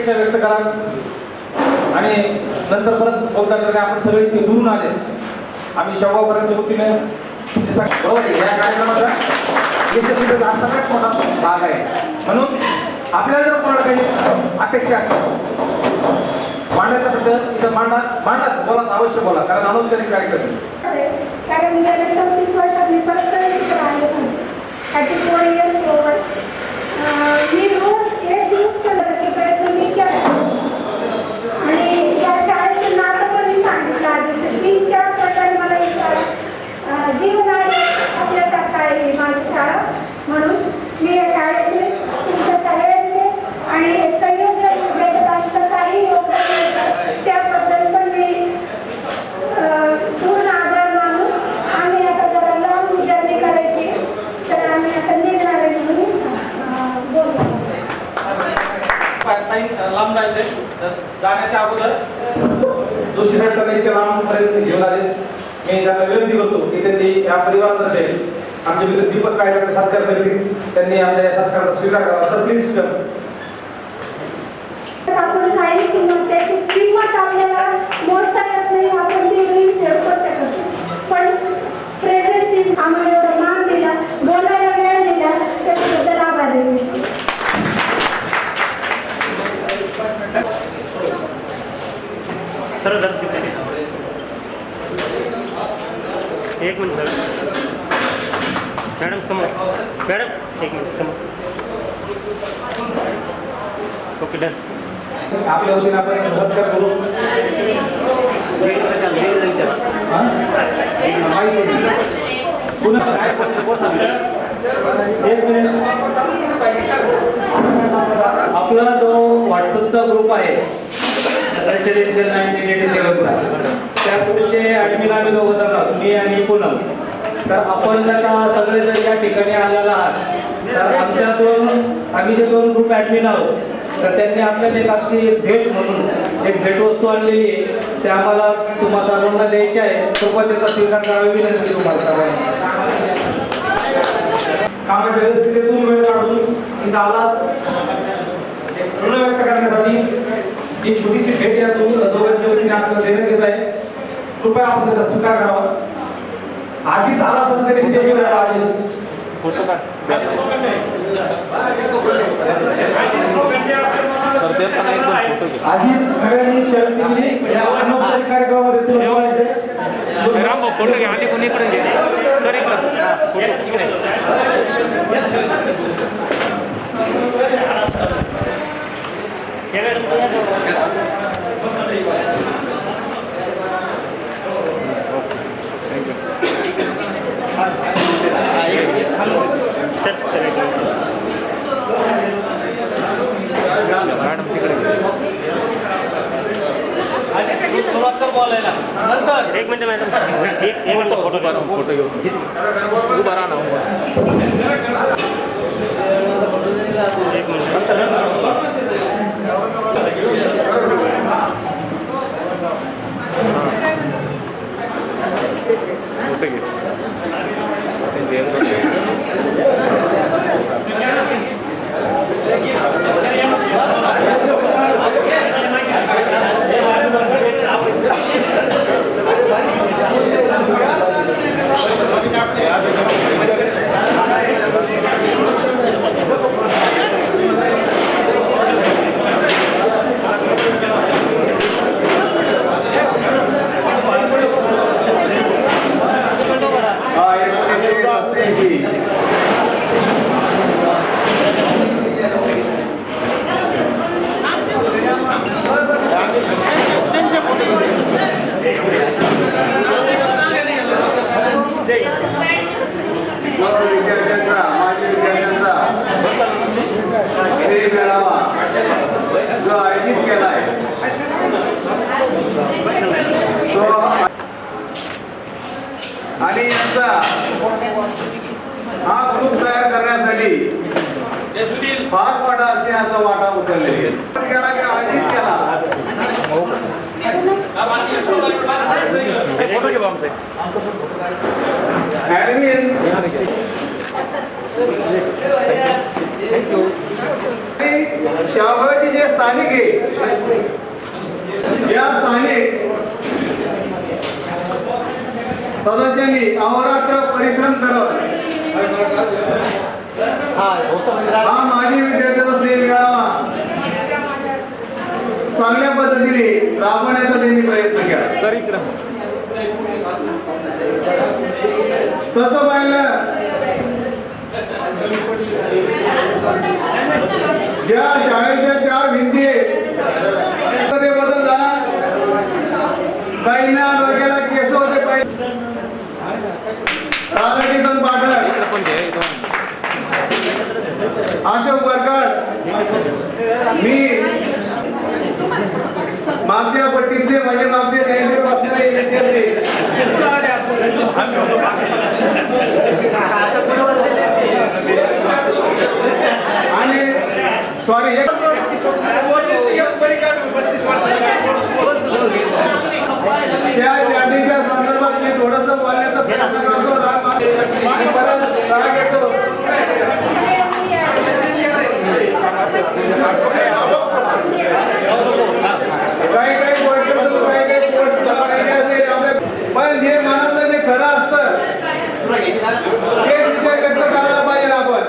अपेक्षा व्यक्त करा आणि नंतर परत बोलता करणे आपण सगळे इथे दुरून आले आम्ही शेवगावकरांच्या वतीने बरोबर आहे या कार्यक्रमाचा सगळ्यात मोठा भाग आहे म्हणून आपल्याला जर कोणाला काही अपेक्षा मांडायचा बद्दल इथं मांडा बोला अवश्य बोला कारण अनौपचारिक कार्यक्रम कारण गेल्या 34 वर्षात मी परत इथे राहिले होते 34 इयर्स ओव्हर मी रोज एक दिवस करण्याचा प्रयत्न मी केला आणि या शाळेचं नातं पण मी सांगितलं आधी 3-4 प्रकारे मला ही शाळा जीवन असल्यासारखं आहे माझी शाळा म्हणून मी या शाळेचे तुमच्या सगळ्यांचे आणि संयोजन ज्याच्यात आमचं काही योगदान आहे त्याबद्दल पण मी पूर्ण आभार मानून आम्ही आता जरा लांब जर्नी करायची तर आम्ही आता निघणार आहे म्हणून बोलतो लांब जायचंय जाण्याच्या अगोदर जोशी साहेब त्यांना इथे लांबपर्यंत घेऊन आले मी त्यांना विनंती करतो की त्यांनी या परिवारातर्फे आमचे मित्र दीपक कायद्याचा सत्कार करतील त्यांनी आमच्या या सत्काराचा स्वीकार करावा सर प्लीज आपण काही किंमत त्याची किंमत आपल्याला मोजता येत नाही आपण ती करू शकतो पण प्रेझेन्स आम्हाला एवढा मान दिला बोलायला वेळ दिला त्याबद्दल आभार आहे एक मिनिट सर मॅडम समोर मॅडम एक मिनिट समोर ओके डन आपल्या वतीने आपण सत्कार करू आपला जो व्हॉट्सअपचा ग्रुप आहे रेसिडेन्शियल 1987चा त्या ग्रुपचे ॲडमिन आम्ही दोघं जण आहोत मी आणि पूनम तर आपण आता सगळे जर या ठिकाणी आलेला आहात तर आम्ही जे 2 ग्रुप ॲडमिन आहोत तर त्यांनी आपल्याला एक आमची भेट म्हणून एक भेटवस्तू आणलेली आहे ते आम्हाला तुम्हाला सर्वांना द्यायची आहे सोबत त्याचा स्वीकार करावी विनंती तुम्हाला सर्वांना कामाच्या व्यवस्थितीतून वेळ काढून इथं आला ऋण व्यक्त करण्यासाठी ही छोटीशी भेट या दोघांच्या वतीने आपल्याला देण्यात येत आहे कृपया आपण त्याचा स्वीकार करावा आधीच आला तर तरी स्टेजवर आले आधी सगळ्यांनी चरण दिली अनौपचारिक कार्यक्रमामध्ये फोटो घ्या आणि कोणी इकडे सर इकडे मॅडम तिकडे सुरुवात कर बोलायला नंतर एक मिनिट मॅडम एक मिनिट फोटो घेऊ उभा राहा ना एक मिनिट फोटो घे आणि यांचा हा ग्रुप तयार करण्यासाठी फार मोठा असे याचा वाटा उचललेली शाहबाजी जे स्थानिक आहे या स्थानिक सदस्यांनी अहोरात्र परिश्रम करत हा माजी विद्यार्थ्यांचा स्नेह मिळावा चांगल्या पद्धतीने राबवण्याचा त्यांनी प्रयत्न केला. तसं पाहिलं ज्या शाळेच्या 4 भिंती मध्ये बदल झाला. काहींना डोक्याला केस होते पाहिजे. राधाकिशन पाठक, अशोक वरकड, मी मागच्या पट्टीतले म्हणजे मागचे न्यायालय बसलेले विद्यार्थी आणि सॉरी त्या यादीच्या संदर्भात मी थोडंसं बोलण्याचा प्रयत्न करतो. राग येतो. पण जे मनातलं जे खरं असतं ते विचार व्यक्त करायला पाहिजे आपण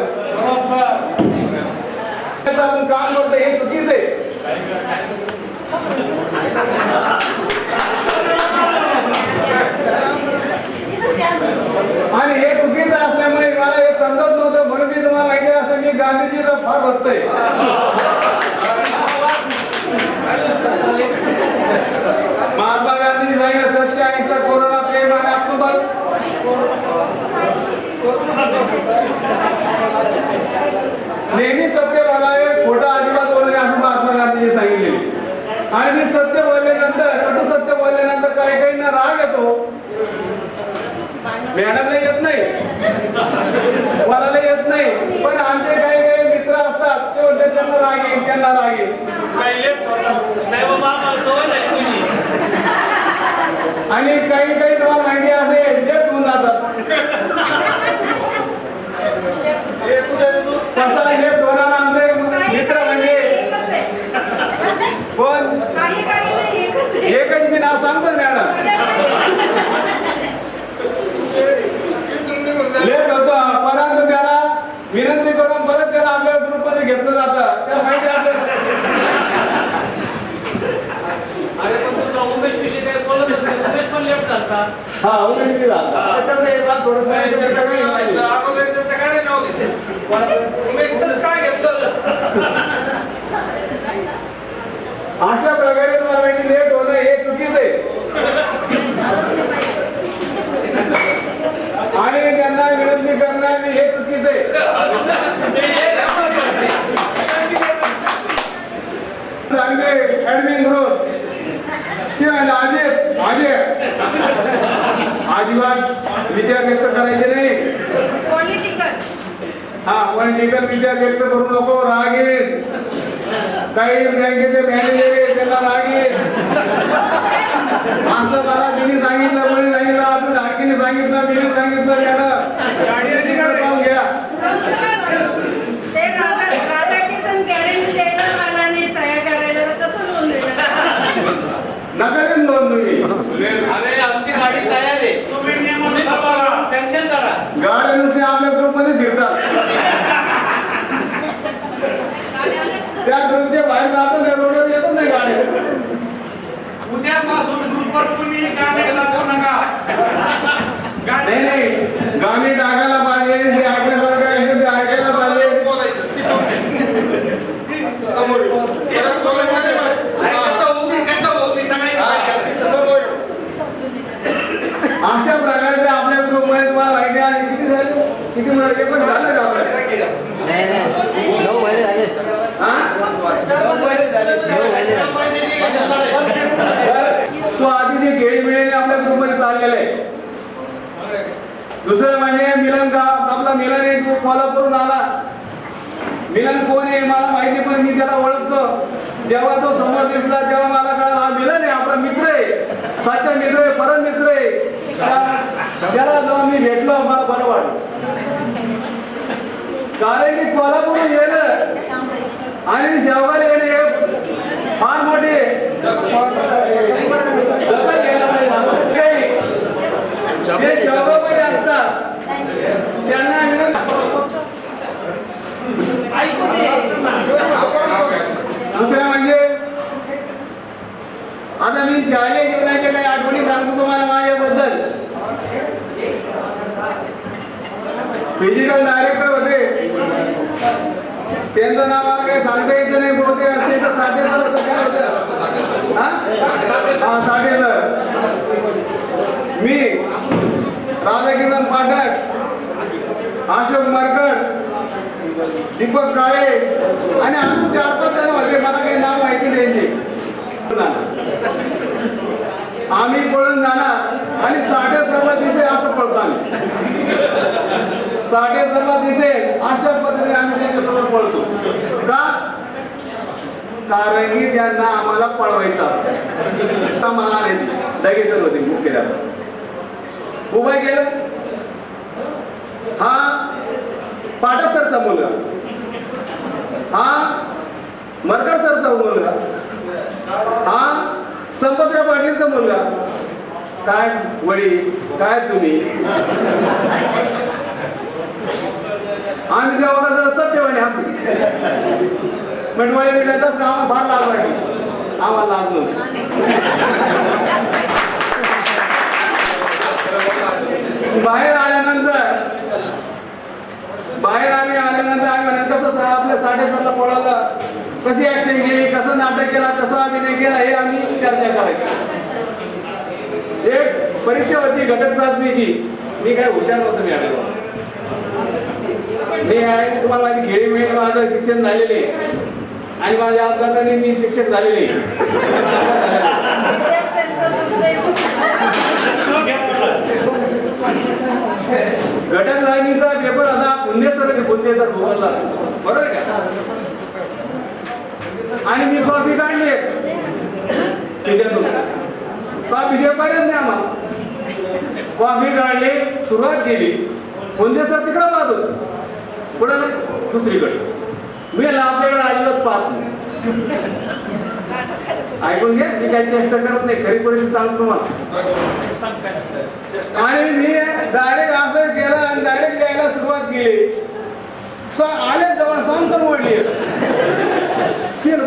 काम करतो हे चुकीच आहे. आणि हे चुकीचं असल्यामुळे मला हे समजत नव्हतं म्हणून मी तुम्हाला माहिती असं मी गांधीजीचा फार भक्त आहे. महात्मा गांधी सांगितलं सत्य अहिंसा कोरोना प्रेम आणि आत्मबल. नेहमी सत्य बोलावे खोटं अजिबात बोलू नये असं महात्मा गांधीजी सांगितले. आणि मी सत्य बोलल्यानंतर कटू सत्य बोलल्यानंतर काही काहींना राग येतो. मॅडमला येत नाही कोणाला येत नाही पण आमचे काही काही मित्र असतात ते म्हणतात त्यांना राग येईल त्यांना राग येईल आणि काही काही तुम्हाला माहिती असेल लेट होऊन जातात. कसा लेट होणार आमचे मित्र म्हणजे कोण एकांची नाव सांगतो मॅडम. लेट होतो परंतु त्याला विनंती करून परत त्याला आपल्या ग्रुपमध्ये घेतलं जातं. त्याला माहिती आहे हा उमेश अशा प्रकारे तुम्हाला माहिती लेट होणं हे चुकीचं आहे. आणि त्यांना विनंती करणं हे चुकीचं आहे. ऍडमिन म्हणून अजिबात विचार व्यक्त करायचे नाही. हा पॉलिटिकल विचार व्यक्त करू नको. राग येईल. काही बँकेचे मॅनेजर त्यांना राग येईल. असं मला तिने सांगितलं कोणी सांगितलं आपण ढाकीने सांगितलं मी सांगितलं त्यानं गाडी तिकडे पाहून घ्या. नका देऊन नोंद तुम्ही. आमची गाडी तयार आहे. सँक्शन करा. गाड्या नुसते आपल्या ग्रुपमध्ये फिरतात. त्या ग्रुपच्या बाहेर जातो त्या रोडवर येतच नाही गाडी. उद्यापासून ग्रुपवर तुम्ही गाणे लागू नका. नाही नाही गाणी टाकायला पाहिजे जे ऐकण्यासारखं आहे ते ऐकायला पाहिजे. अशा प्रकारे आपल्या ग्रुपमध्ये तुम्हाला माहिती आहे किती झाले किती म्हणाले पण झालं का आपलं तो आधी जे खेळीमेळीने आपल्या ग्रुपमध्ये चाललेलं आहे. दुसरं म्हणजे मिलन का आपला मिलन एक कोल्हापूरून आला. मिलन कोण आहे मला माहिती पण मी त्याला ओळखतो. जेव्हा तो समोर दिसला तेव्हा मला कळलं हा मिलन आहे आपला मित्र आहे साचा मित्र आहे परम मित्र आहे. त्याला जेव्हा मी भेटलो मला बरं वाटलं. कारण की कोल्हापूरून येणं आणि शेवगाव येणे दखल घ्यायला पाहिजे. काही जे शहरामध्ये असतात त्यांना दुसरं म्हणजे आता मी शालेय जीवनाच्या काही आठवणी सांगतो तुम्हाला माझ्याबद्दल. फिजिकल डायरेक्टर होते, त्यांचं नाव मला काही सांगता येतं नाही, बहुतेक असते तर साठे सर होतं. काय होतं? हा साठे सर. मी राधाकिशन पाठक, अशोक मरकड, दीपक काळे आणि अजून 4-5 जण होते, मला काही नाव माहिती द्यायचे. आम्ही पळून जाणार आणि साठे सरला दिसेल असं पळताना, साठे सरला दिसेल अशा पद्धतीने आम्ही त्यांच्यासमोर पळतो. का? कारण की त्यांना आम्हाला पळवायचं असतं. मला दगेसर होते मुख्याध्यापक. उभं केलं, हा पाठक सरचा मुलगा, हा मरकर सरचा मुलगा, हा संपतराव पाटीलचा मुलगा. काय वडील, काय तुम्ही? आणि तेव्हा सत्यवाणी हसली म्हणजे मिळायचं आम्हाला फार लाज वाटली. आम्हाला लाज नव्हती. बाहेर आल्यानंतर आम्ही कसं आपल्या साडेसातला पोळाला कशी ऍक्शन केली, कसं नाटक केला, कसा अभिनय केला हे आम्ही चर्चा करायची. एक परीक्षा होती घटक चाचणीची. मी काय हुशार नव्हतं मॅडम. मी आहे तुम्हाला माझी खेळी मिळेल, माझं शिक्षण झालेले आणि माझ्या अपघाताने मी शिक्षक झालेले. घटक चाचणीचा पेपर होता पुंदेसर भुवनला, बरोबर का? आणि मी कॉपी काढली त्याच्यातून. कॉपीचे पर्याय नाही आम्हाला. कॉपी काढली, सुरुवात केली. पुंदेसर तिकडं पाहत होत, पुढे दुसरीकडे. मी आपल्याकडे आलेलोच पाहत नाही. ऐकून घ्या, मी काही चेष्टा करत नाही, खरी परिस्थिती सांगतो तुम्हाला. आणि मी डायरेक्ट असं केलं आणि डायरेक्ट लिहायला सुरुवात केली. आले जवळ सांग तर ओढली.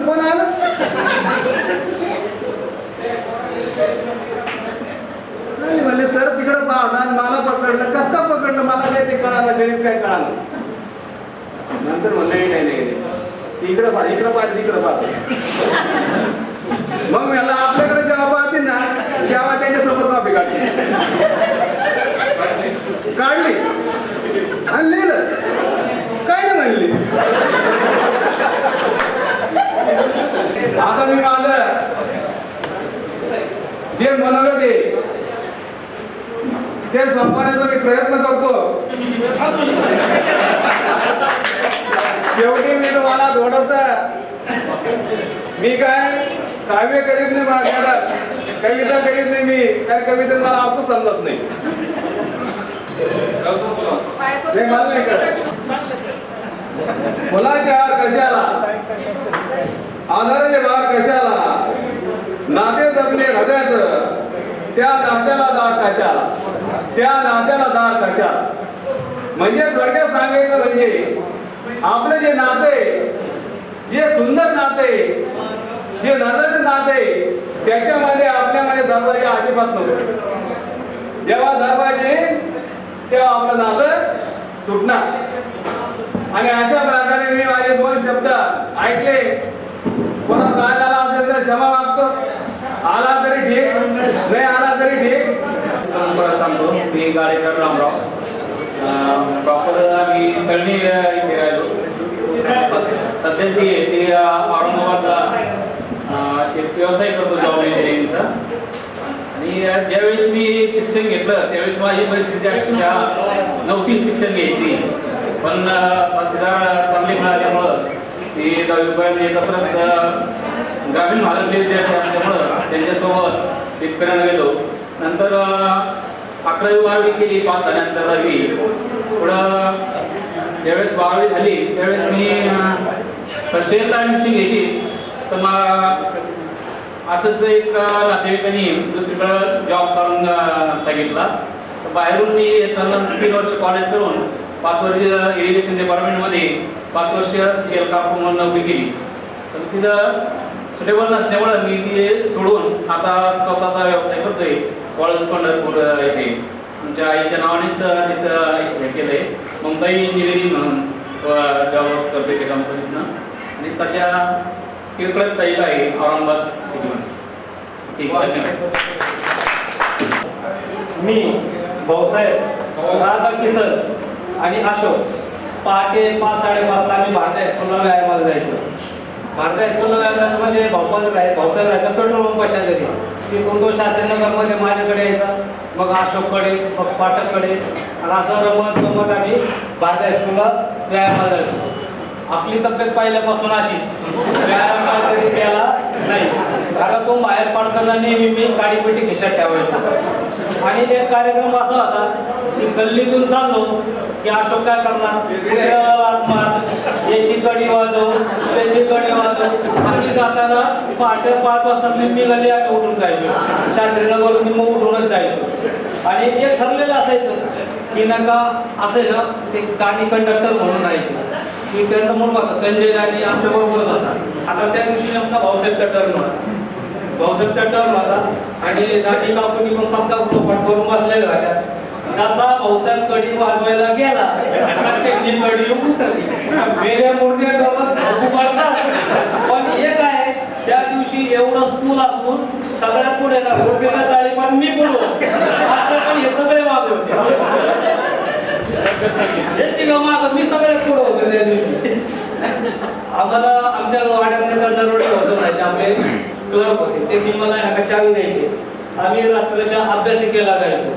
कोण आलं? म्हणले सर तिकडं पाहणार, मला पकडलं. कसं का पकडलं मला काय ते कळालं, गणित काय कळालं. नंतर म्हणलं काही नाही, इकडं पाह, इकडं पाह, तिकडं पाह. मग मला आपल्याकडे जेव्हा पाहते ना तेव्हा त्यांच्यासोबत कॉपी काढली आणि लिहिलं. काय नाही म्हणली. आता मी माझं जे मनोगत आहे ते संपवण्याचा मी प्रयत्न करतो. शेवटी मी तुम्हाला थोडस, मी काय काव्य करीत नाही माझ्याला, कविता करीत नाही मी, कारण कविता मला अर्थ समजत नाही. मला नाही कळत. फुलाचे हार कशाला, आधाराचे भार कशाला, नाते जपले हृदयात, त्या नात्याला दार कशाला, त्या नात्याला दार कशाला. म्हणजे थोडक्यात सांगायचं म्हणजे आपलं जे नाते, जे सुंदर नाते, जे नजर नाते, त्याच्यामध्ये आपल्यामध्ये दरवाजे अजिबात नसतो. जेव्हा दरवाजे तेव्हा आपलं नातं तुटणार. आणि अशा प्रकारे मी माझे 2 शब्द ऐकले. कोणा काय झाला असेल तर क्षमा मागतो. आला तरी ठीक, नाही आला तरी ठीक. सांगतो मी गाडेकर रामराव. प्रॉपर आम्ही तळणी इथे राहिलो. सध्या ती औरंगाबादला एक व्यवसाय करतो जॉब इंजिनिअरिंगचा. आणि ज्यावेळेस मी शिक्षण घेतलं त्यावेळेस माझी परिस्थिती अक्षरशः नव्हती शिक्षण घ्यायची. पण साथीदार चांगले मिळाल्यामुळं ती 10वीपर्यंत एकत्रच ग्रामीण भागातले विद्यार्थी असल्यामुळं त्यांच्यासोबत तिथपर्यंत गेलो. नंतर 11वी 12वी केली. 5 झाल्यानंतर 10वी. पुढं ज्यावेळेस 12वी झाली त्यावेळेस मी फर्स्ट इयरला ॲडमिशन घ्यायची. तर मला असंच एक नातेवाईकांनी दुसरीकडे जॉब करून सांगितला. तर बाहेरून मी 3 वर्ष कॉलेज करून 5 वर्ष इरिगेशन डिपार्टमेंटमध्ये 5 वर्ष CL कार्प म्हणून नोकरी केली. तर तिथं सुटेबल नसल्यामुळं मी ते सोडून आता स्वतःचा व्यवसाय करतोय. कॉलेज पंढरपूर इथे आमच्या आईच्या नावानेच तिचं हे केलं आहे. मुंबई इंजिनिअरिंग म्हणून जॉब करतोय त्या कंपनीतनं. आणि सध्या तिकडंच साईड आहे औरंगाबाद सिटीमध्ये. ठीक आहे, धन्यवाद. मी भाऊसाहेब राधा किसन आणि अशोक पहाटे 5-5:30 आम्ही भारती हायस्कूलला व्यायामाला जायचो. भारती हायस्कूलला व्यायाम म्हणजे भाऊसाहेब राहायचा पेट्रोल पंप घरी. तिथून तो शास्त्रीनगरमध्ये माझ्याकडे यायचा, मग अशोककडे, मग पाटककडे, आणि असं रमत आम्ही भारती हायस्कूलला व्यायामाला जायचो. आपली तब्येत पहिल्यापासून अशीच, व्यायाम काहीतरी केला नाही. कारण तो बाहेर पडताना नेहमी मी काडीपेटी खिशात ठेवायचो. आणि एक कार्यक्रम असा होता की गल्लीतून चाललो की अशोक काय करणार, लात मार, याची कडी वाजव, त्याची कडी वाजव. अशी जाताना पहाटे 5 वाजता मी गल्ली आम्ही उठून जायचो. शास्त्रीनगरवरून मग उठूनच जायचो. आणि एक ठरलेलं असायचं की नका असे ना ते गाणी कंडक्टर म्हणून राहायचे की त्यांचा मुलगा होता संजय गाणी आमच्या बरोबरच होता. आता त्या दिवशी नेमका भाऊसाहेबचा टर्न होता. भाऊसाहेबचा टर्न होता आणि गाणी काकूनी पण पक्का ग्रुपट करून बसलेला होत्या. जसा भाऊसाहेब कडी वाजवायला गेला त्यांनी कडी उतरली. वेगळ्या मूर्त्या करून झोपू पडतात. पण एक आहे, त्या दिवशी एवढं स्कूल असून सगळ्यात पुढे ना मूर्तीला जाळी पण मी पुढे असं, पण हे सगळे मागवते मी सगळ्यात पुढे होतो त्या दिवशी. आम्हाला आमच्या वाड्यात दररोज होतो आपले क्लर्क होते, ते की मला नका चावी द्यायचे. आम्ही रात्रीच्या अभ्यासिकेला जायचो.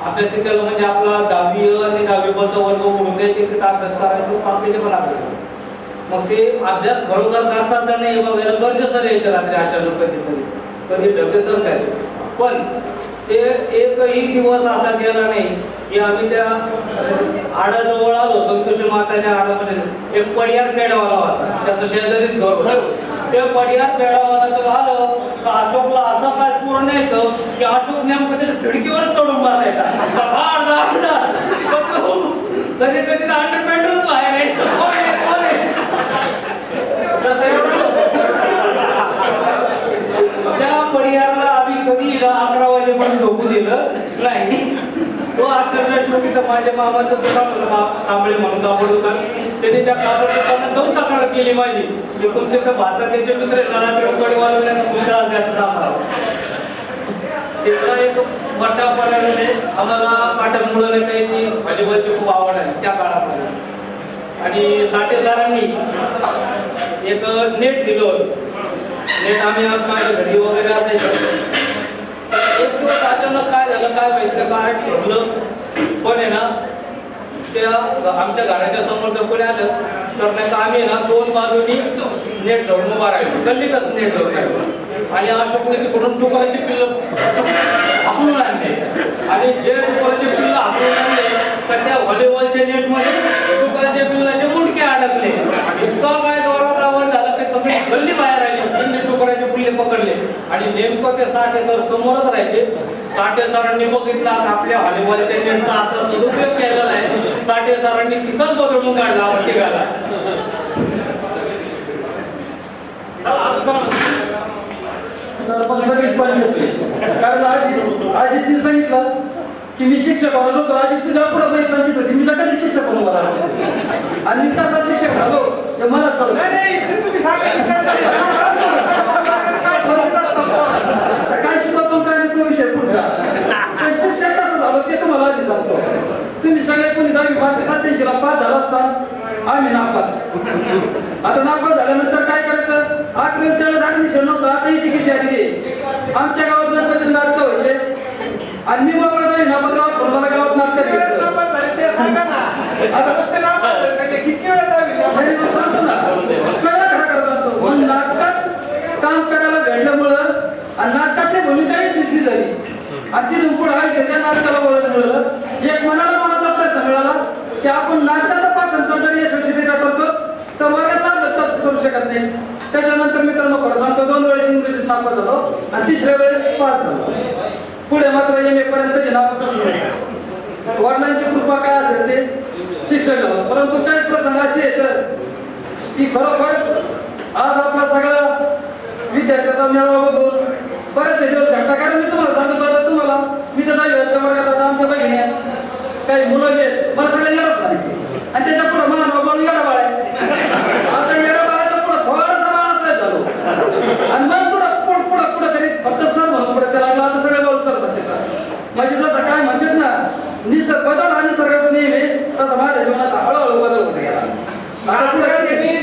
अभ्यासिकेला म्हणजे आपला 10वी आणि 10वी वर्ग उडून द्यायचे, तिथं अभ्यास करायचो, बाकीचे पण अभ्यास. मग ते अभ्यास खरोखर करतात का नाही बघायला गरजे सर यायचे रात्री अचानक कधी ढगे सर काय. पण ते एकही दिवस असा गेला नाही की आम्ही त्या आडाजवळ आलो. संतोषी माताच्या आडामध्ये एक पडियार पेडावाला होता, त्याचं शेजारीच घर होतं. ते पडियार पेडावाला आलं तर अशोकला असा काय स्फोरण न्यायचं की अशोक नेमकं त्याच्या खिडकीवरच चढून बसायचा. कधी कधी अंडरपॅन्टच बाहेर यायचं. त्या पडियारला आम्ही कधी 11 वाजेपर्यंत झोपू दिलं नाही. तो अक्षरशः शेवटी तर माझ्या मामाचं दुकान होतं कांबळे म्हणून कापड दुकान. त्यांनी त्या कापड दुकानात जाऊन तक्रार केली माझी की तुमचे तर भाचा त्याचे मित्र रात्री कडी वाजवल्यानं खूप त्रास द्यायचा आम्हाला. तिथला एक मोठा पर्यंत आम्हाला पाटण मुलं लेखायची व्हॉलीबॉलची खूप आवड आहे त्या काळामध्ये. आणि साठे सरांनी एक नेट दिलं होतं. नेट आम्ही माझ्या घरी वगैरे असायचं. एक दिवस अचानक काय झालं काय माहिती, काय ठरलं पण आहे ना, त्या आमच्या घराच्या समोर जर कोणी आलं तर नाही का आम्ही ना 2 बाजूनी नेट धरून उभा राहायचो. गल्लीतच नेट धरून राहायचो. आणि अशोकने तिकडून डुकराची पिल्लं हाकलून आणले. आणि जे डुकराचे पिल्लं हाकलून आणले तर त्या व्हॉलीबॉलच्या नेटमध्ये डुकराच्या पिल्लाचे मुंडके अडकले. इतका काय जोरात आवाज झाला की सगळी गल्ली बाहेर आली. डुकराचे पिल्ले पकडले आणि नेमकं ते साठे सर समोरच राहायचे. साठे सरांनी बघितला आपल्या व्हॉलीबॉलच्या नेटचा असा सदुपयोग केलेला आहे. साठे सरांनी तिथंच बदलून काढला प्रत्येकाला. कारण आदित्य सांगितलं की मी शिक्षक झालो, तर आदित्य पुढे माहीत माहिती होती मी कधी शिक्षक म्हणून मला. आणि मी कसा शिक्षक झालो ते मला कळलं. काय शिकवतो काय नाही तो विषय पुढचा. पण शिक्षक कसं झालं ते तुम्हाला आधी सांगतो. तुम्ही सगळे कोणी 10वी 87 ला पास झाला असता, आम्ही नापास. आता नापास झाल्यानंतर काय करायचं, 8वी त्याला ऍडमिशन नव्हतं, आताही तिकीट झालेली. आमच्या गावात गणपती नाटकं व्हायचे आणि मी बाबा नाही नापास गावात फुलबाला गावात नाटक घ्यायचं. सांगतो ना सगळ्या घराकडे सांगतो. पण नाटकात काम करायला भेटल्यामुळं आणि नाटकातली भूमिका यशस्वी झाली आणि तिथून पुढे आयुष्य त्या नाटकाला वळण मिळालं. एक मनाचा प्रश्न मिळाला की आपण नाटकाचा पाठांतर जर यशस्वीरित्या करतो तर वर्गात अभ्यास करू शकत नाही. त्याच्यानंतर मित्रांनो खरं सांगतो 2 वेळेस इंग्रजीत नापास झालो आणि तिसऱ्या वेळेस पास झालो. पुढे मात्र MA पर्यंत नापास झालो. वडिलांची कृपा काय असेल ते शिक्षण झालं. परंतु काही प्रसंग असे येतात की खरोखर आज आपला सगळा विद्यार्थ्याचा मेळावा बघून बरेचसे दिवस घडता. कारण मी तुम्हाला सांगतो आता तुम्हाला मी तर जाईल वर्गात आता आमच्या बहिणी काही मुलं जे मला सगळं येणार नाही आणि त्याच्या पुढे मला नोबल येणार बाळ आहे. आता येणार बाळाच्या पुढे थोडासा बाळ असायला झालो आणि मग पुढं तरी फक्त सर म्हणून पुढे त्याला लागला. आता सगळे बाळ सरतात त्याचा म्हणजे जसं काय म्हणतात ना निसर्ग बदल आणि निसर्गाचा नियम आहे तसं माझ्या जीवनाचा हळूहळू बदल होत गेला. आता पुढे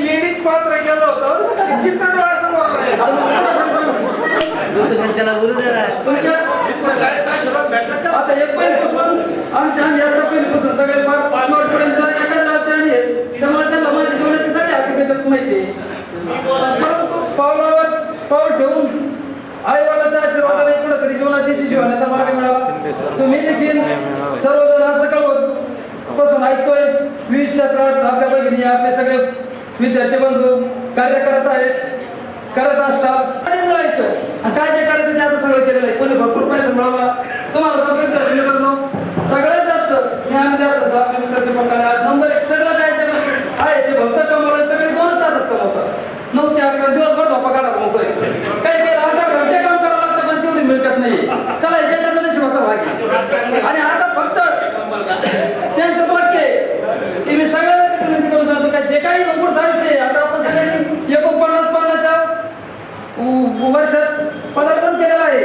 लेडीज पात्र केलं होतं चित्र डोळ्यासमोर आता एक पहिल्यापासून आम्ही याचा पहिल्यापासून सगळे फार 5 वर्षापर्यंत एकाच गावचे आणि त्यामुळे त्यांना माझ्या जीवनाची सगळी हकीकत माहिती आहे. परंतु पावलावर पाऊल ठेवून आई वडिलांच्या आशीर्वादाने कुठेतरी जीवनात यशस्वी होण्याचा मार्ग मिळाला. तुम्ही देखील सर्वजण असं पासून ऐकतोय विविध क्षेत्रात आपल्या भगिनी आपले सगळे विद्यार्थी बंधू कार्य करत असतात. मिळायचं आणि काय जे करायचं ते आता सगळं केलेलं आहे. कोणी भरपूर पैसा मिळवला तुम्हाला सगळ्यात जास्त ज्ञान द्या सध्या आपल्या मित्राच्या प्रकारे नंबर 1 सगळं काय आहे ते भक्त कमवलं सगळे 2 तासात कमवतात. 9 ते 11 दिवसभर झोपा काढा मोकळे काही 8-8 घंटे काम करावं लागतं पण तेवढी मिळत नाही. चला याच्याचा नशिबाचा भाग आहे. आणि आता फक्त त्यांचं वाक्य की मी सगळ्यांना विनंती करून सांगतो काय जे काही नोकूर साहेबचे आता आपण सगळ्यांनी 49 वर्षात पदार्पण केलेलं आहे.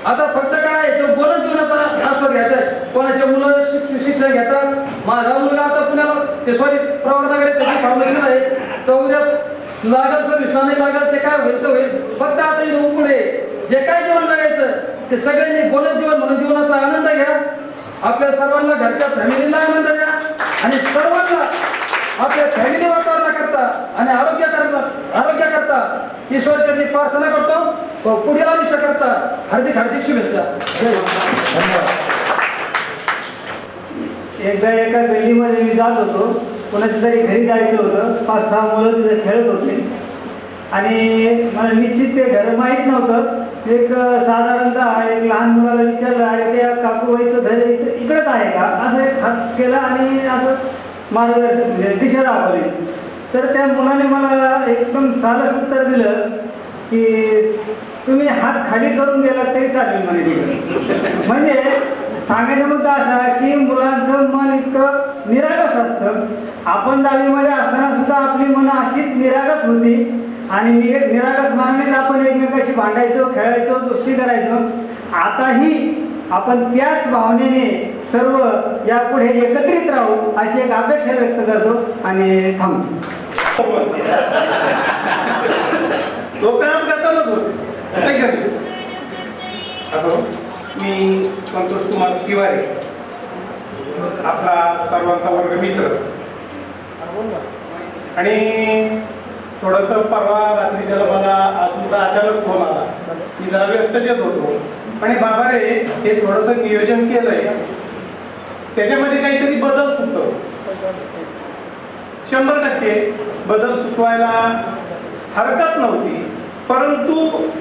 आता फक्त काय तो बोलत जीवनाचा आस्वाद घ्यायचा आहे. कोणाचे मुलं शिक्षण घेतात. माझा मुलगा आता पुण्याला ते प्रवासनगर त्याची फाउंडेशन आहे. तो उद्या लागल सर्विसला नाही लागल ते काय होईल तर होईल. फक्त आता येऊन पुढे जे काय जीवन जगायचं ते सगळ्यांनी बोलत जीवन म्हणून जीवनाचा आनंद घ्या. आपल्या सर्वांना घरच्या फॅमिलीला आनंद द्या आणि सर्वांना आपल्या फॅमिली वातावरणाकरता आणि आरोग्याकरता ईश्वरचरणी प्रार्थना करतो. पुढील आयुष्याकरता हार्दिक शुभेच्छा. एकदा एका गल्लीमध्ये मी जात होतो. कोणाच्या तरी घरी जायचं होतं. 5-6 मुलं तिथे खेळत होते आणि मला निश्चित ते घर माहीत नव्हतं. एक साधारणतः एक लहान मुलाला विचारलं अरे त्या काकूबाईचं घर इकडंच आहे का असं एक हात केला आणि असं मार्गदर्शन म्हणजे दिशा दाखवली. तर त्या मुलाने मला एकदम साधं उत्तर दिलं की तुम्ही हात खाली करून गेलात तरी चालेल म्हणे. म्हणजे सांगायचा मुद्दा असा की मुलांचं मन इतकं निरागस असतं. आपण 10वीमध्ये असताना सुद्धा आपली मनं अशीच निरागस होती आणि निरागस मनानेच आपण एकमेकाशी भांडायचो, खेळायचो, दोस्ती करायचो. आताही आपण त्याच भावनेने सर्व यापुढे एकत्रित राहू अशी एक अपेक्षा व्यक्त करतो आणि थांबतो. तो काम करतानाच होते. असो मी संतोष कुमार तिवारी आपला सर्वांचा वर्ग मित्र आणि थोडंसं परवा रात्री ज्याला मला तुमचा अचानक फोन आला मी जरा व्यस्त येत होतो आणि बाबा रे हे थोडंसं नियोजन केलंय त्याच्यामध्ये काहीतरी बदल सुचव. 100% बदल सुचवायला हरकत नव्हती. परंतु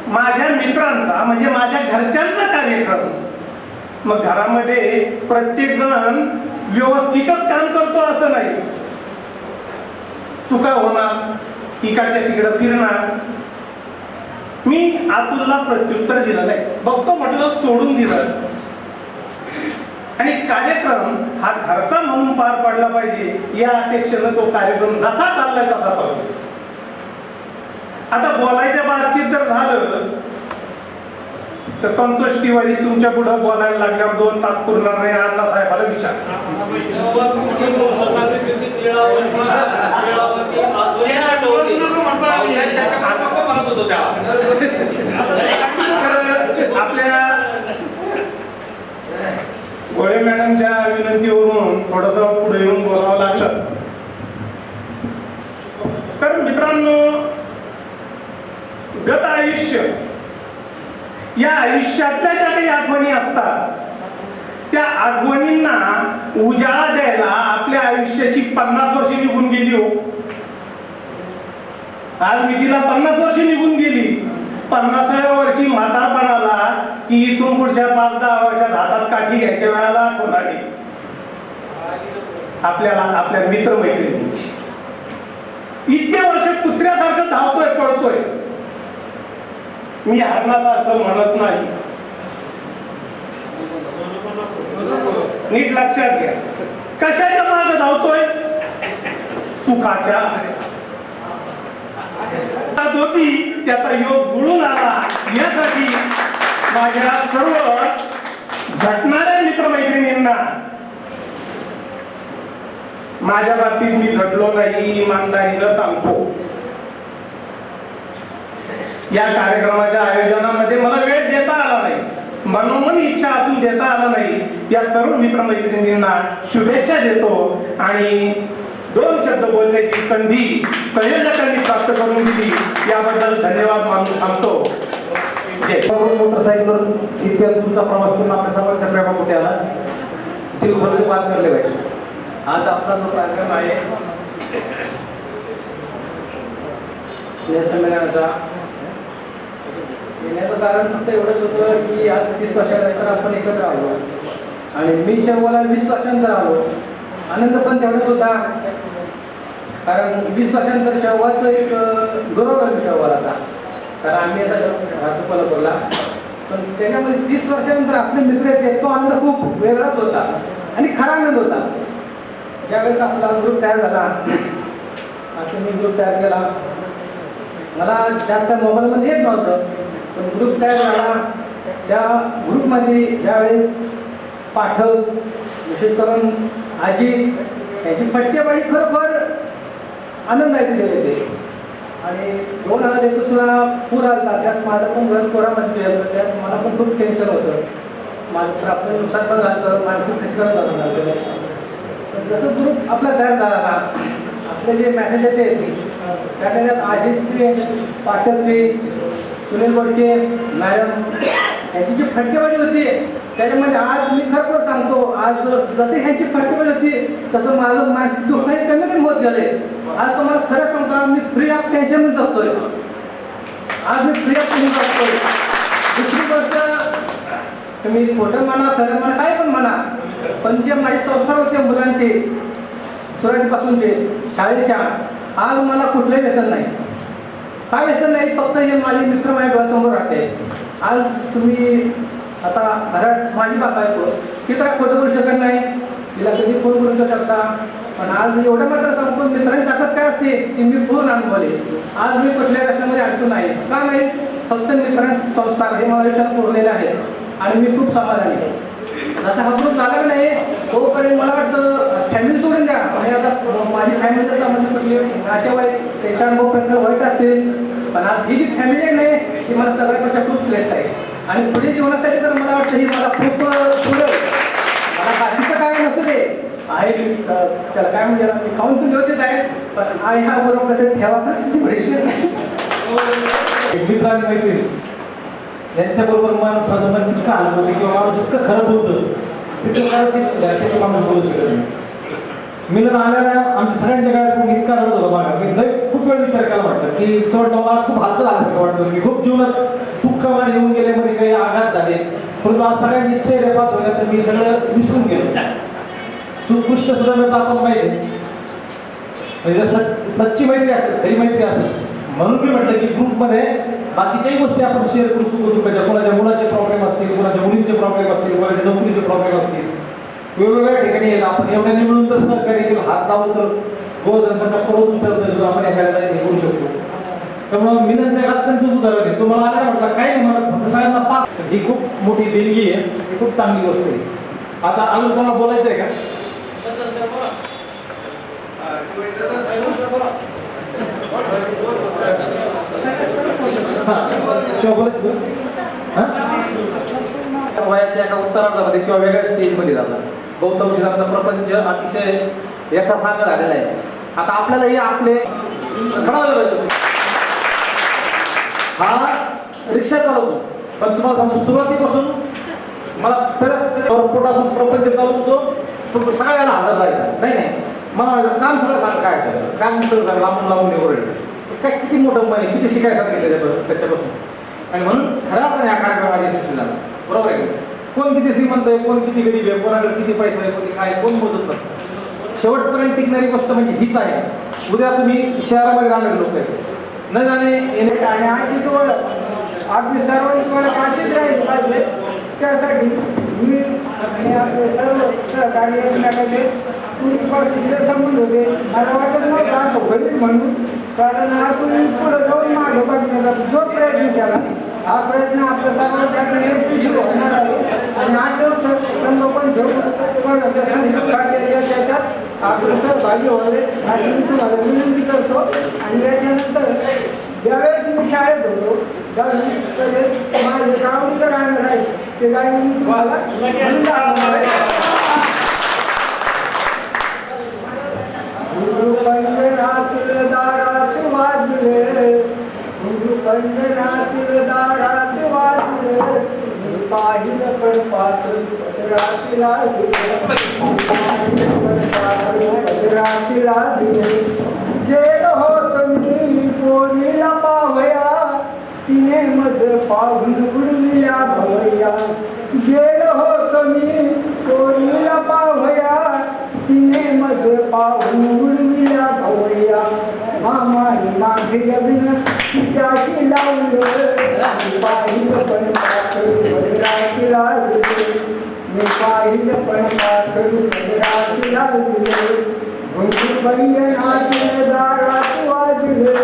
माझ्या मित्रांचा म्हणजे माझ्या घरच्यांचा कार्यक्रम मग घरामध्ये प्रत्येक जण व्यवस्थितच काम करतो असं नाही. चुका होणार इकडच्या तिकडं फिरणार. मी आतुलला प्रत्युत्तर दिलं नाही. बघतो म्हटलं सोडून दिलं आणि कार्यक्रम हा घरचा म्हणून पार पडला पाहिजे या अपेक्षेनं तो कार्यक्रम जसा चाललाय तसा चालतो. आता बोलायच्या बाबतीत जर झालं तर संतोष तिवारी तुमच्या पुढे बोलायला लागल्यावर 2 तास पुरणार नाही. अण्णा साहेबाला विचार. आपल्या गोळे मॅडमच्या विनंतीवरून थोडस पुढे येऊन बोलावं लागलं. तर मित्रांनो गत आयुष्य या आयुष्यातल्या ज्या काही आठवणी असतात त्या आठवणींना उजाळा द्यायला आपल्या आयुष्याची 50 वर्षे निघून गेली. हो आज मी तिला 50 वर्षे निघून गेली 50व्या वर्षी म्हातारपणाला की इथून पुढच्या 5-10 वर्षात हातात काठी घ्यायच्या वेळेला आठवण आली आपल्याला आपल्या मित्रमैत्रिणींची. इतके वर्ष कुत्र्यासारखं धावतोय पडतोय. मी हरणासारखं म्हणत नाही, नीट लक्षात घ्या. कशाच्या मागे धावतोय? सुखाच्या. होती त्याचा योग जुळून आला यासाठी माझ्या सर्व झटणाऱ्या मित्रमैत्रिणींना, माझ्या बाबतीत मी झटलो नाही इमानदारीनं सांगतो. या कार्यक्रमाच्या आयोजनामध्ये मला वेळ देता आला नाही, मनोमन इच्छा असून देता आला नाही. या सर्व मित्रमैत्रिणींना शुभेच्छा देतो आणि 2 शब्द बोलण्याची संधी संयोजकांनी प्राप्त करून दिली याबद्दल धन्यवाद मानून थांबतो. मोटरसायकलवर इतक्या तुमचा प्रवास करून आपल्या सर्वांच्या प्रेमामध्ये आला, तिरुपती बात करले पाहिजे. आज आपला जो कार्यक्रम आहे स्नेहसंमेलनाचा, येण्याचं कारण फक्त एवढंच होतं की आज 30 वर्षानंतर आपण एकत्र आलो आणि मी शेवगाला 20 वर्षानंतर आलो. आनंद पण तेवढाच होता, कारण 20 वर्षानंतर शेवगाचं एक गौरव लागला शेवगाला. कारण आम्ही आता राहतो कोल्हापूरला, पण त्याच्यामध्ये 30 वर्षानंतर आपले मित्र आहेत तो आनंद खूप वेगळाच होता आणि खरा आनंद होता. ज्यावेळेस आपला ग्रुप तयार झाला, आता मी ग्रुप तयार केला, मला जास्त मोबाईलमध्ये येत नव्हतं, पण ग्रुप तयार झाला. त्या ग्रुपमध्ये ज्यावेळेस पाठक, विशेष करून आजी यांची फटकेबाजी खरोखर आनंदायक दिले होते. आणि 2021ला पूर आला, त्यात माझं पण घर पुरामध्ये गेलं, त्यात मला पण खूप टेन्शन होतं. माझं आपलं नुकसान पण झालं, मानसिक खचकरण झालं. जसं ग्रुप आपला तयार झाला ना, आपले जे मॅसेज येते त्या त्याच्यात आजीची, पाठकची, सुनील बोडके मॅडम यांची जी फटकेबाजी होती त्याच्यामध्ये आज मी खरोखर सांगतो, आज जसे ह्यांची फटकेबाजी होती तसं माझं मानसिक दुःख हे कमी कमी होत गेले. आज तुम्हाला खरं सांगतो, मी फ्री ऑफ टेन्शन जगतोय. आज मी फ्री ऑफ टेन्शन जगतोय. दुसरी गोष्ट, तुम्ही खोटं म्हणा खरं म्हणा काय पण म्हणा, पण जे माझे संस्कार होते मुलांचे सुरुवातीपासूनचे शाळेच्या, आज मला कुठलंही व्यसन नाही. काय व्यसन नाही, फक्त हे माझे मित्र माझ्या डोळ्यासमोर राहते. आज तुम्ही आता घरात माझी बाबा आहे, ती तर खोटं करू शकत नाही, तिला कधी फोन करू शकता. पण आज एवढं मात्र सांगतो, मित्रांची ताकद काय असते ती मी पूर्ण अनुभवले. आज मी कुठल्या व्यसनामध्ये अडकतो नाही. का नाही, फक्त मित्रांचे संस्कार हे मला विचार पुरलेले आहेत आणि मी खूप समाधानी आहे. जसं हा ग्रुप झाला नाही तोपर्यंत मला वाटतं फॅमिली सोडून द्या, आणि आता माझी फॅमिली म्हणजे कुठली नातेवाईक त्याच्या अनुभव प्रयत्न वाईट असतील, पण आज ही जी फॅमिली आहे नाही ती मला सगळ्यापेक्षा खूप श्रेष्ठ आहे. आणि पुढे जीवनासाठी तर मला वाटतं ही मला खूप पुढं, मला बाकीचं काय नसतं ते आहे, त्याला काय म्हणजे खाऊन पण व्यवस्थित आहे, पण आई हा बरोबर कसं ठेवा मित्र आणि मैत्रीण यांच्याबरोबर माणसाचं मन इतकं आलं होतं किंवा माणूस इतकं खराब होतं तिथं कदाचित कशी माणूस बोलू शकत नाही. मिलन आल्याला आमच्या सगळ्यांच्या काळात इतका रडत होता बघा. मी लय खूप वेळ विचार केला वाटतं की तो मला खूप हलकं झालं वाटतं की खूप जीवनात दुःख मला येऊन गेले, मध्ये काही आघात झाले, परंतु आज सगळ्यांची चेहरेपात होण्या तर मी सगळं विसरून गेलो. सुकृष्ट सुधारण्याचं आपण माहिती म्हणजे सच्ची मैत्री असेल, खरी मैत्री असेल, म्हणून मी म्हटलं की ग्रुपमध्ये बाकीच्याही गोष्टी आपण शेअर करू सुख दुःखाच्या, कोणाच्या मुलाचे प्रॉब्लेम असतील, कोणाच्या मुलींचे प्रॉब्लेम असतील, कोणाच्या नोकरीचे प्रॉब्लेम असतील, वेगवेगळ्या ठिकाणी येईल. आपण एवढ्याने मिळून तर सहकार्य केलं, हात लावून तर गोवर्धनसारखा करून विचारतो आपण एखाद्याला हे करू शकतो. त्यामुळे मिलनचं एक अत्यंत उदाहरण आहे. तुम्हाला आला म्हटलं काय नाही, मला फक्त सगळ्यांना पाच, ही खूप मोठी देणगी आहे, ही खूप चांगली गोष्ट आहे. आता अजून तुम्हाला बोलायचं आहे का? वयाच्या एका उत्तरार्धामध्ये किंवा वेगळ्या स्टेजमध्ये जातात. गौतम शिरांचा प्रपंच अतिशय एका सांगा झालेला आहे. आता आपल्याला हे आपले हा रिक्षा चालवतो, पण तुम्हाला समजा सुरुवातीपासून मला फोटातून प्रपंच चालवतो तो सगळ्याला हजर राहायचा नाही. मला काम सगळं सांग काय काम सगळं सांग, लांबून लावून ओरडलं काय, किती मोठं मन आहे, किती शिकायचं त्याच्यापासून. आणि म्हणून खऱ्या अर्थाने हा कार्यक्रम आज यशस्वी झाला. बरोबर आहे का? कोण किती श्रीमंत आहे, कोण किती गरीब आहे, कोणाकडे किती पैसा आहे, कोणी काय, कोण मोजत नसतं. शेवटपर्यंत टिकणारी गोष्ट म्हणजे हीच आहे. उद्या तुम्ही शहरामध्ये राहणारे लोक आहेत, न जाणे येणे आणि अशीच ओळख अगदी सर्वांची ओळख अशीच राहिली पाहिजे. त्यासाठी मी आणि आपले सर्व सहकारी एकमेकाचे पूर्वीपासून जे संबंध होते मला वाटत नव्हतं असं होईल म्हणून. कारण आपण पुढे जाऊन मागे बघण्याचा जो प्रयत्न केला हा प्रयत्न आपल्या सर्वांसाठी यशस्वी होणार आहे. आणि असं संगोपन ठेवून कोणाच्या त्याच्यात आपण सहभागी व्हावे अशी मी तुम्हाला विनंती करतो. आणि याच्यानंतर ज्यावेळेस मी शाळेत होतो त्यावेळी माझं आवडीचं गाणं राहायचं ते गाणं मी तुम्हाला म्हणून दाखवणार आहे. पंढरातील दारात वाजले, पंढरातील दारात वाजले, मी पाहिलं पण पदरातील पदरातील गेलो होत मी पोरीला पावया, तिने मज पाहून उडविल्या भवया. गेलो होत मी पोरीला पावया, तिने मज पाहून उडविल्या भवया. मामाने माझे लग्न तिच्याशी लावलं, पाहिलं पण पाखरू लाजले, मी पाहिलं पण पाखरू लाजले. घुंगरू बंधनातील दारात वाजले,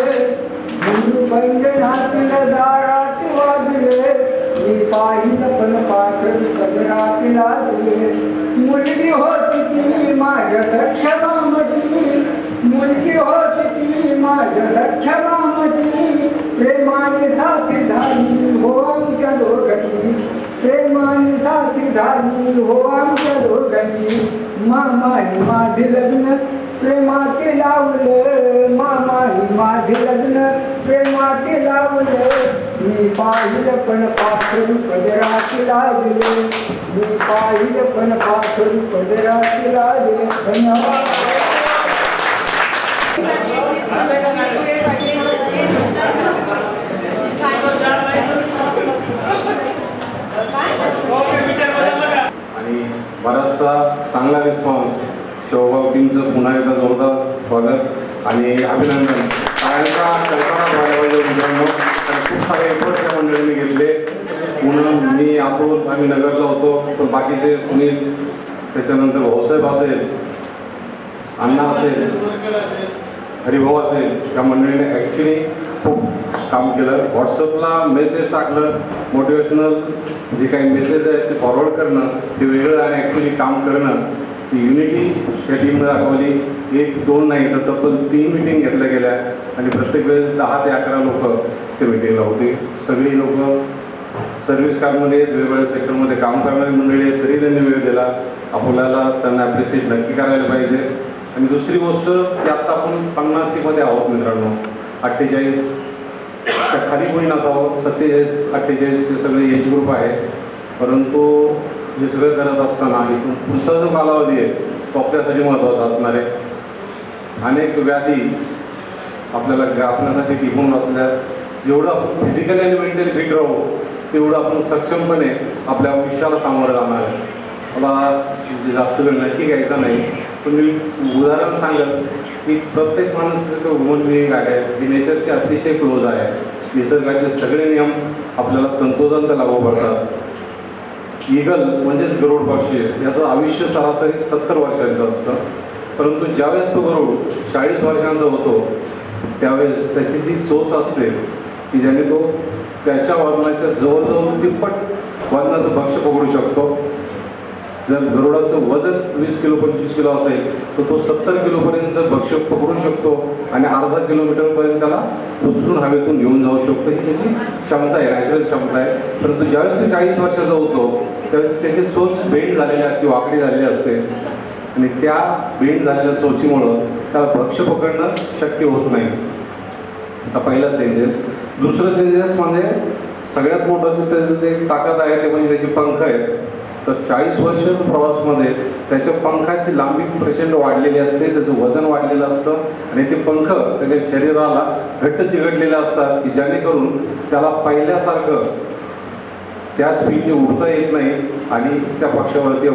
घुंगरू बंधनातील दारात वाजले, मी पाहिलं पण पाखरू पदरात लाजले. मुलगी होती ती माझ्या सख्या मामाची, मुलगी होती ती माझ्या सख्या मामाची, प्रेमाने साथी झाली हो आमच्या दोघांची, प्रेमाने साथी झाली हो आमच्या दोघांची. मामाने माझे लग्न प्रेमात लावलं, मामाने माझे लग्न प्रेमात लावलं, मी पाहिलं पण पाखरू पदरात लाजले, मी पाहिलं पण पाखरू पदरात लाजले. धन्यवाद. आणि बराचसा चांगला रिस्पॉन्स. शेवगाव टीमचं पुन्हा एकदा जोरदार स्वागत आणि अभिनंदन. सगळ्यांचा कल्पना व्हायला पाहिजे मित्रांनो. खूप सारे एफर्ट्स त्या मंडळीने घेतले. पुन्हा मी आपण आम्ही नगरला होतो, पण बाकीचे सुनील, त्याच्यानंतर भाऊसाहेब असेल, अण्णा असेल, हरिभाऊ असेल, त्या मंडळीने ॲक्च्युली खूप काम केलं. व्हॉट्सअपला मेसेज टाकलं, मोटिवेशनल जे काही मेसेज आहेत ते फॉरवर्ड करणं ते वेगळं आणि ॲक्च्युली काम करणं, ती युनिटी या टीमनं दाखवली. 1-2 नाही तर तब्बल 3 मिटिंग घेतल्या गेल्या आणि प्रत्येक वेळेस 10 ते 11 लोक ते मिटिंगला होते. सगळी लोक सर्व्हिस काममध्ये वेगवेगळ्या सेक्टरमध्ये काम करणारी मंडळी आहेत, तरी त्यांनी वेळ दिला. आपल्याला त्यांना ॲप्रिशिएट नक्की करायला पाहिजे. आणि दुसरी गोष्ट की आत्ता आपण 50मध्ये आहोत मित्रांनो. 48 खाली कोणी नसावं, 47-48 हे सगळे एज ग्रुप आहे. परंतु हे सगळं करत असताना इथून पुढचा जो कालावधी आहे तो आपल्यासाठी महत्त्वाचा असणार आहे. अनेक व्याधी आपल्याला ग्रासण्यासाठी टिकून असल्या, जेवढं आपण फिजिकली आणि मेंटली फिट राहू तेवढं आपण सक्षमपणे आपल्या आयुष्याला सामोरं जाणार आहे. मला जास्त वेळ नक्की घ्यायचा नाही, पण मी उदाहरण सांगेल की प्रत्येक माणूस ह्युमन बिईंग आहे की नेचरशी अतिशय क्लोज आहे. निसर्गाचे सगळे नियम आपल्याला तंतोतंत लागू पडतात. ईगल म्हणजेच गरुड पक्षी, याचं आयुष्य सरासरी 70 वर्षांचं असतं. परंतु ज्यावेळेस तो गरुड 40 वर्षांचा होतो त्यावेळेस त्याची जी चोच असते की ज्याने तो त्याच्या वजनाच्या जवळजवळ तिप्पट वजनाचं भक्ष्य पकडू शकतो. जर गरुडाचं वजन 20 किलो 25 किलो असेल तर तो 70 किलोपर्यंतचं भक्ष्य पकडू शकतो आणि अर्धा किलोमीटरपर्यंत त्याला उचलून हवेतून घेऊन जाऊ शकतो. ही त्याची क्षमता आहे, नॅचरल क्षमता आहे. परंतु ज्यावेळेस तो 40 वर्षाचा होतो त्यावेळेस त्याची चोच बेंड झालेली असते, वाकडी झालेली असते आणि त्या बेंड झालेल्या चोचीमुळं त्याला भक्ष्य पकडणं शक्य होत नाही. हा पहिला चेंजेस. दुसरं चेंजेस म्हणजे सगळ्यात मोठं त्याचं जे ताकद आहे ते म्हणजे त्याचे पंख आहेत. तर 40 वर्ष प्रवासमध्ये त्याच्या पंखाची लांबी प्रचंड वाढलेली असते, त्याचं वजन वाढलेलं असतं आणि ते पंख त्याच्या शरीराला घट्ट चिकटलेले असतात की जेणेकरून त्याला पहिल्यासारखं त्या स्पीडने उडता येत नाही आणि त्या पक्षावरती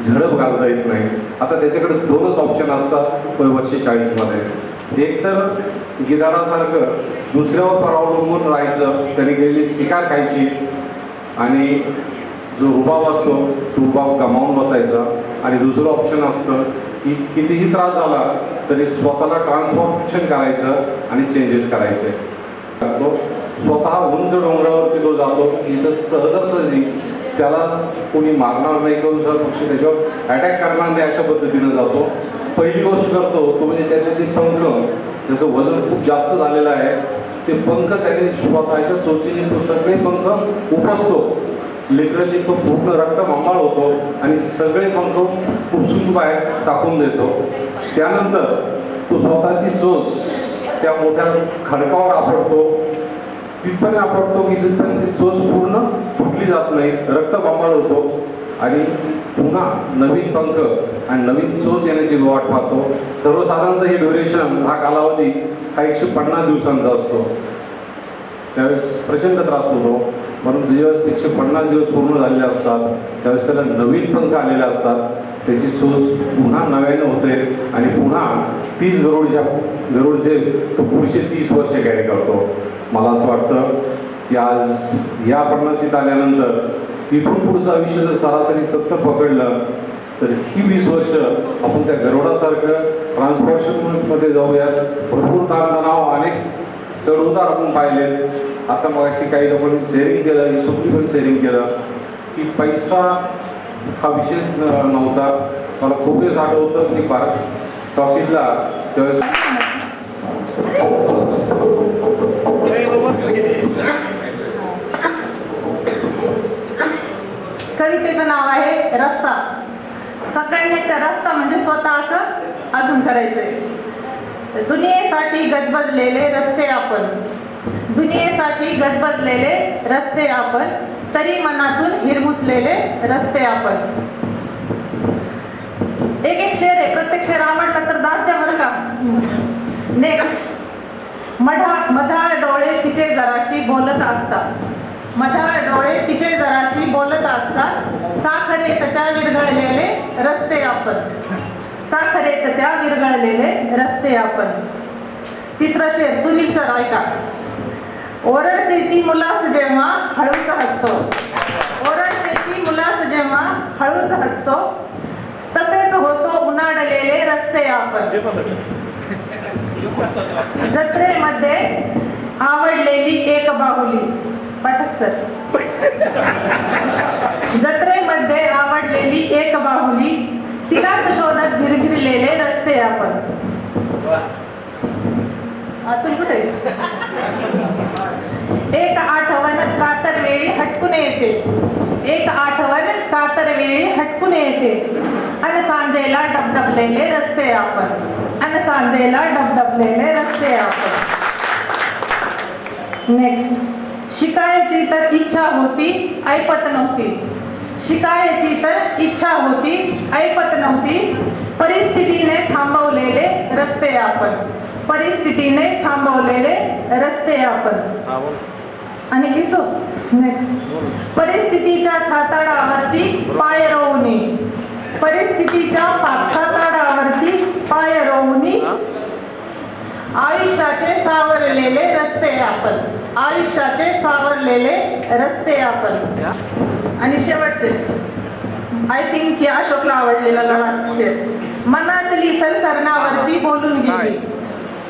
झडप घालता येत नाही. आता त्याच्याकडे दोनच ऑप्शन असतात वर्ष 40मध्ये. एक तर गिधाडासारखं दुसऱ्यावर अवलंबून राहायचं, त्याने गेलेली शिकार खायची आणि जो रुबाब असतो तो रुबाब गमावून बसायचा. आणि दुसरं ऑप्शन असतं की कितीही त्रास झाला तरी स्वतःला ट्रान्सफॉर्मेशन करायचं आणि चेंजेस करायचे. तो स्वतः उंच डोंगरावरती तो जातो, इथं सहजासहजी त्याला कोणी मारणार नाही, कोण जर पक्षी त्याच्यावर अटॅक करणार नाही अशा पद्धतीनं जातो. पहिली गोष्ट करतो तो म्हणजे त्याचे पंख, त्याचं वजन खूप जास्त झालेलं आहे, ते पंख त्याने स्वतःच्या चोचीने तो सगळे पंख उपसतो. लिटरली तो पूर्ण रक्त मांबाळ होतो आणि सगळे पंख उपसून बाहेर टाकून देतो. त्यानंतर तो स्वतःची चोच त्या मोठ्या खडकावर आपटतो, तिथपर्यंत आपटतो की जिथपर्यंत ती चोच पूर्ण फुटली जात नाही, रक्त मांबाळ होतो आणि पुन्हा नवीन पंख आणि नवीन चोच येण्याची वाट पाहतो. सर्वसाधारणतः ही ड्युरेशन, हा कालावधी हा 150 दिवसांचा असतो. त्यावेळेस प्रचंड त्रास होतो, म्हणून ज्यावेळेस 150 दिवस पूर्ण झालेले असतात त्यावेळेस त्याला नवीन पंख आलेले असतात, त्याची चोच पुन्हा नव्याने होते आणि पुन्हा 30 गरुडचे तो पुढचे 30 वर्ष कॅरी करतो. मला असं वाटतं की आज या 50शीत आल्यानंतर इथून पुढचं आयुष्य जर सरासरी 70 पकडलं तर ही 20 वर्ष आपण त्या गरुडासारखं ट्रान्सपोर्टेशनमध्ये जाऊयात. भरपूर ताणतणाव, अनेक चढउतार आपण पाहिलेत. आता मग अशी काही लोकांनी शेअरिंग केलं, युसुफनी पण शेअरिंग केलं की पैसा हा विशेष नव्हता. मला खूप वेळेस आठवतं की भारत टॉकीजला त्यावेळेस कवितेचं नाव आहे रस्ता. सगळ्यांनी त्या रस्ता म्हणजे स्वतः असं अजून करायचंय. दुनियेसाठी गजबजलेले रस्ते आपण, दुनियेसाठी गजबजलेले रस्ते आपण, तरी मनातून हिरमुसलेले रस्ते आपण. एक एक शेर आहे, प्रत्येक शेर आवडला तर दाद द्या बरं का. नेक्स्ट. मधाळ डोळे तिचे जराशी बोलत असतात, मधाळ डोळे तिचे जराशी बोलत असतात, साखरेत त्या विरघळलेले रस्ते आपण, साखरेत त्या विरघळलेले रस्ते आपण. तिसरा शेर सुनील सर ऐका. ओरडते ती मुलास जेव्हा हळूच हसतो, ओरडते ती मुलास जेव्हा हळूच हसतो, तसेच होतो उन्हाळलेले रस्ते आपण. जत्रेमध्ये आवडलेली एक बाहुली, पाठक सर. जत्रेमध्ये आवडलेली एक बाहुली, तिलाच शोधत भिरभिरलेले रस्ते आपण. आतून कुठे? एक आठवण कातर वेळी हटकून येते, एक आठवण कातर वेळी हटकून येते, अन सांजेला डबडबलेले रस्ते आपण, अन सांजेला डबडबलेले रस्ते आपण. नेक्स्ट. शिकायची तर इच्छा होती ऐपत नव्हती, शिकायची तर इच्छा होती ऐपत नव्हती, परिस्थितीने थांबवलेले रस्ते आपण, परिस्थितीने थांबवलेले रस्ते आपण. आणि किसो. नेक्स्ट. परिस्थितीच्या छाताडावरती पाय रोवणी, परिस्थितीच्या छाताडावरती पाय रोवणी, आयुष्याचे सावरलेले रस्ते आपण, आयुष्याचे सावरलेले रस्ते आपण. आणि शेवटचे आय थिंक या अशोकला आवडलेला लास्ट शेर. मनातली सरसरणावरती बोलून गेली,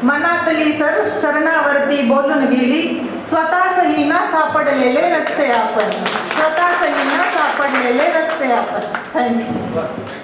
मनातली सरसरणावरती बोलून गेली, स्वतःही ना सापडलेले रस्ते आपण, स्वतःही ना सापडलेले रस्ते आपण. थँक्यू.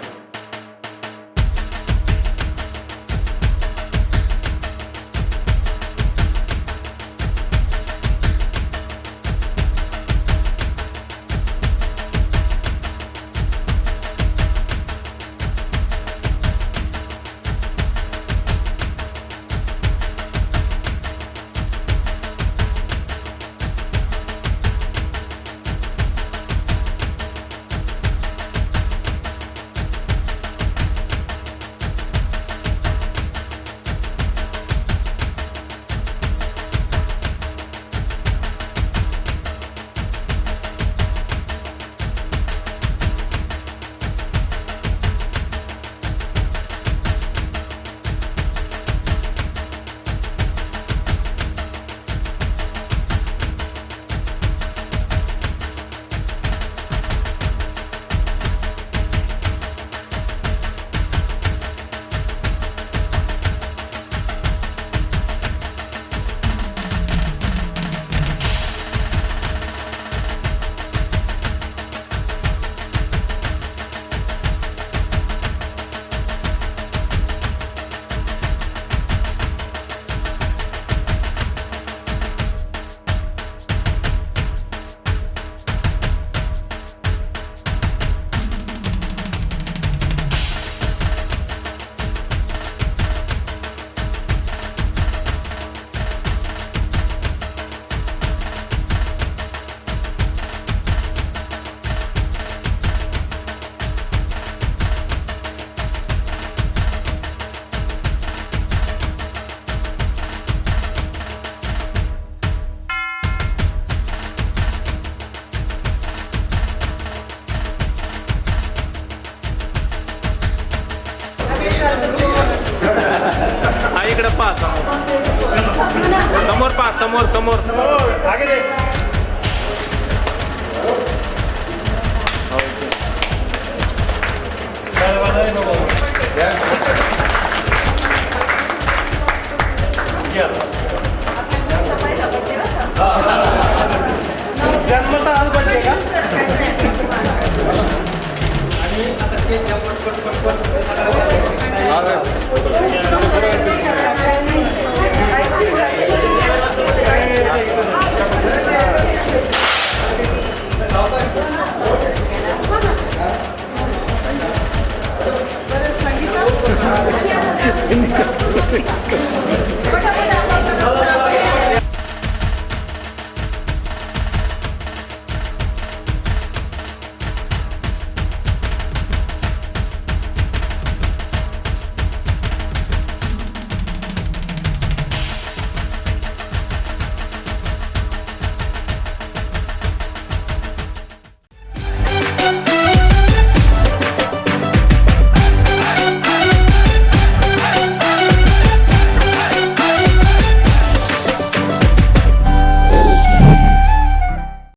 हा इकडे पहा समोर पहा समोर समोर आगे दे. जन्मता आज बर्थडे का आणि आता ते पट